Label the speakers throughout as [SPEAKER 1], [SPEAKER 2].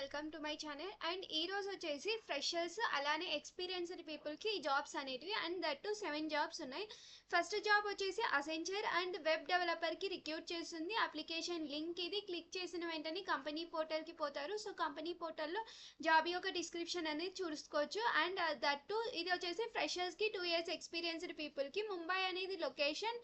[SPEAKER 1] Welcome to my channel. And ఈ రోజు వచ్చేసి ఫ్రెషర్స్ అలానే ఎక్స్పీరియన్స్డ్ పీపుల్కి ఈ జాబ్స్ అనేటివి అండ్ దట్ టు 7 జాబ్స్ ఉన్నాయి. ఫస్ట్ జాబ్ వచ్చేసి అసెంచర్ అండ్ వెబ్ డెవలపర్కి రిక్రూట్ చేస్తుంది. అప్లికేషన్ లింక్ ఇది క్లిక్ చేసిన వెంటనే కంపెనీ పోర్టల్కి పోతారు. సో కంపెనీ పోర్టల్లో జాబ్ యొక్క డిస్క్రిప్షన్ అనేది చూసుకోవచ్చు. అండ్ దట్ టు ఇది వచ్చేసి ఫ్రెషర్స్కి 2 years ఎక్స్పీరియన్స్డ్ పీపుల్కి ముంబై అనేది location.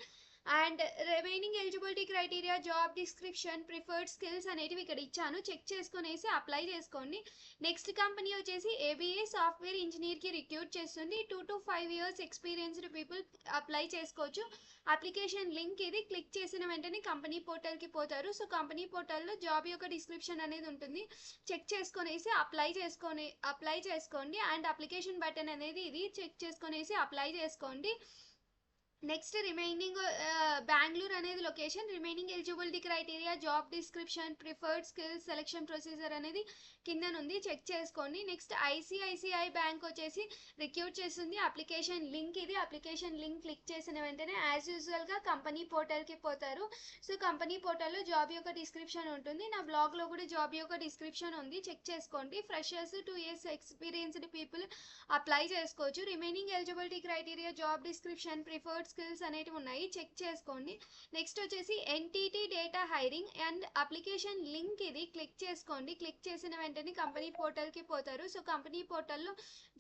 [SPEAKER 1] And remaining eligibility criteria, job description, preferred skills అనేటివి ఇక్కడ ఇచ్చాను. చెక్ చేసుకునేసి అప్లై చేసుకోండి. నెక్స్ట్ కంపెనీ వచ్చేసి ఏబిఏ సాఫ్ట్వేర్ ఇంజనీర్కి రిక్రూట్ చేస్తుంది. 2 to 5 years experienced people apply చేసుకోవచ్చు. అప్లికేషన్ లింక్ ఇది క్లిక్ చేసిన వెంటనే కంపెనీ పోర్టల్కి పోతారు. సో కంపెనీ పోర్టల్లో జాబ్ యొక్క డిస్క్రిప్షన్ అనేది ఉంటుంది. చెక్ చేసుకునేసి అప్లై చేసుకోండి. అండ్ అప్లికేషన్ బటన్ అనేది ఇది చెక్ చేసుకునేసి అప్లై చేసుకోండి. నెక్స్ట్ రిమైనింగ్ బెంగళూరు అనేది location. Remaining eligibility criteria, job description, preferred skills, selection procedure అనేది కిందనుంది, చెక్ చేసుకోండి. నెక్స్ట్ ఐసిఐసిఐ బ్యాంక్ వచ్చేసి రిక్రూట్ చేస్తుంది. అప్లికేషన్ లింక్ ఇది. అప్లికేషన్ లింక్ క్లిక్ చేసిన వెంటనే యాజ్ యూజువల్గా కంపెనీ పోర్టల్కి పోతారు. సో కంపెనీ పోర్టల్లో జాబ్ యొక్క డిస్క్రిప్షన్ ఉంటుంది. నా బ్లాగ్లో కూడా జాబ్ యొక్క డిస్క్రిప్షన్ ఉంది, చెక్ చేసుకోండి. Freshers 2 years experienced people apply చేసుకోవచ్చు. Remaining eligibility criteria, job description, preferred skills అనేటివి ఉన్నాయి, చెక్ చేసుకోండి. నెక్స్ట్ వచ్చేసి NTT data hiring and application link ఇది క్లిక్ చేసుకోండి. క్లిక్ చేసిన వెంటనే కంపెనీ పోర్టల్కి పోతారు. సో కంపెనీ పోర్టల్లో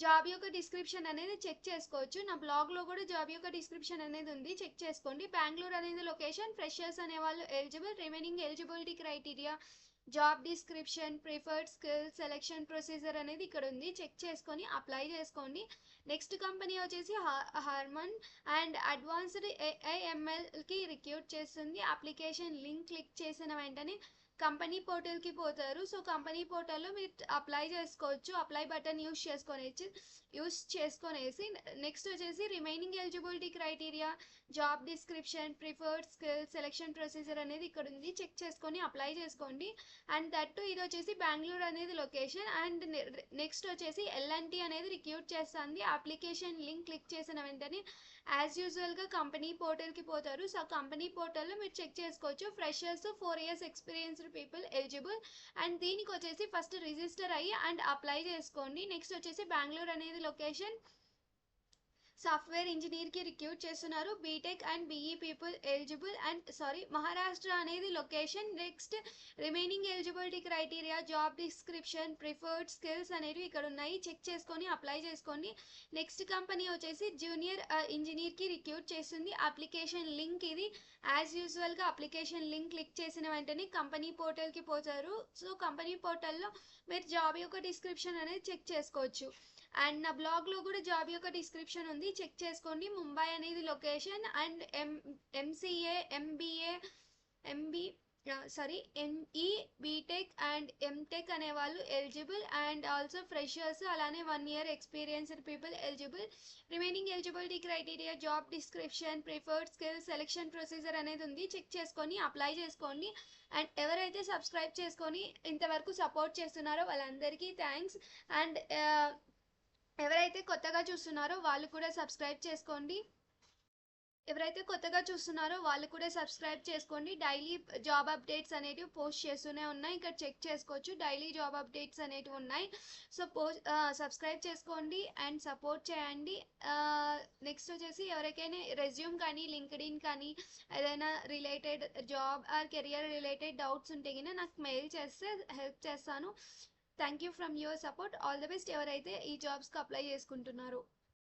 [SPEAKER 1] జాబ్ యొక్క డిస్క్రిప్షన్ అనేది చెక్ చేసుకోవచ్చు. నా బ్లాగ్లో కూడా జాబ్ యొక్క డిస్క్రిప్షన్ అనేది ఉంది, చెక్ చేసుకోండి. బెంగళూరు అనేది లొకేషన్. ఫ్రెషర్స్ అనే వాళ్ళు eligible. Remaining eligibility criteria, job description, preferred skills, selection procedure అనేది ఇక్కడ ఉంది, చెక్ చేసుకొని అప్లై చేసుకోండి. నెక్స్ట్ కంపెనీ వచ్చేసి హార్మన్ అండ్ అడ్వాన్స్డ్ ఏఐఎంఎల్కి రిక్రూట్ చేస్తుంది. అప్లికేషన్ లింక్ క్లిక్ చేసిన వెంటనే కంపెనీ పోర్టల్కి పోతారు. సో కంపెనీ పోర్టల్లో మీరు అప్లై చేసుకోవచ్చు. అప్లై బటన్ యూస్ చేసుకొనేసి నెక్స్ట్ వచ్చేసి remaining eligibility criteria, job description, preferred skills, selection procedure అనేది ఇక్కడ ఉంది, చెక్ చేసుకొని అప్లై చేసుకోండి. అండ్ దట్ ఇది వచ్చేసి బెంగళూరు అనేది లొకేషన్. అండ్ నెక్స్ట్ వచ్చేసి ఎల్ఎన్టీ అనేది రిక్రూట్ చేస్తుంది. అప్లికేషన్ లింక్ క్లిక్ చేసిన వెంటనే యాజ్ యూజువల్గా కంపెనీ పోర్టల్కి పోతారు. సో కంపెనీ పోర్టల్లో మీరు చెక్ చేసుకోవచ్చు. Freshers 4 years experienced people eligible. And దీనికి వచ్చేసి ఫస్ట్ రిజిస్టర్ అయ్యి అండ్ అప్లై చేసుకోండి. నెక్స్ట్ వచ్చేసి బెంగళూరు అనేది లొకేషన్. సాఫ్ట్వేర్ ఇంజనీర్కి రిక్రూట్ చేస్తున్నారు. BTech and BE people eligible. And Maharashtra అనేది location. Next remaining eligibility criteria, job description, preferred skills అనేవి ఇక్కడ ఉన్నాయి, చెక్ చేసుకొని అప్లై చేసుకోండి. నెక్స్ట్ కంపెనీ వచ్చేసి జూనియర్ ఇంజనీర్కి రిక్రూట్ చేస్తుంది. అప్లికేషన్ లింక్ ఇది. యాజ్ యూజువల్గా అప్లికేషన్ లింక్ క్లిక్ చేసిన వెంటనే కంపెనీ పోర్టల్కి పోతారు. సో కంపెనీ పోర్టల్లో మీరు జాబ్ యొక్క డిస్క్రిప్షన్ అనేది చెక్ చేసుకోవచ్చు. అండ్ నా బ్లాగ్లో కూడా జాబ్ యొక్క డిస్క్రిప్షన్ ఉంది, చెక్ చేసుకోండి. ముంబై అనేది location. And MCA, ME, BTech and MTech అనే వాళ్ళు ఎలిజిబుల్. అండ్ ఆల్సో ఫ్రెషర్స్ అలానే 1 year experienced people eligible. Remaining eligibility criteria, job description, preferred skills, selection procedure అనేది ఉంది, చెక్ చేసుకొని అప్లై చేసుకోండి. అండ్ ఎవరైతే సబ్స్క్రైబ్ చేసుకొని ఇంతవరకు సపోర్ట్ చేస్తున్నారో వాళ్ళందరికీ థ్యాంక్స్. అండ్ ఎవరైతే కొత్తగా చూస్తున్నారో వాళ్ళు కూడా సబ్స్క్రైబ్ చేసుకోండి. డైలీ జాబ్ అప్డేట్స్ అనేటివి పోస్ట్ చేస్తూనే ఉన్నాయి, ఇక్కడ చెక్ చేసుకోవచ్చు. డైలీ జాబ్ అప్డేట్స్ అనేటివి ఉన్నాయి. సో సబ్స్క్రైబ్ చేసుకోండి అండ్ సపోర్ట్ చేయండి. నెక్స్ట్ వచ్చేసి ఎవరికైనా రెజ్యూమ్ కానీ లింక్డ్ఇన్ కానీ ఏదైనా related job or career related doubts ఉంటే కన్నా నాకు మెయిల్ చేస్తే హెల్ప్ చేస్తాను. Thank you from your support. All the best ఎవరైతే ఈ జాబ్స్కి అప్లై చేసుకుంటున్నారో.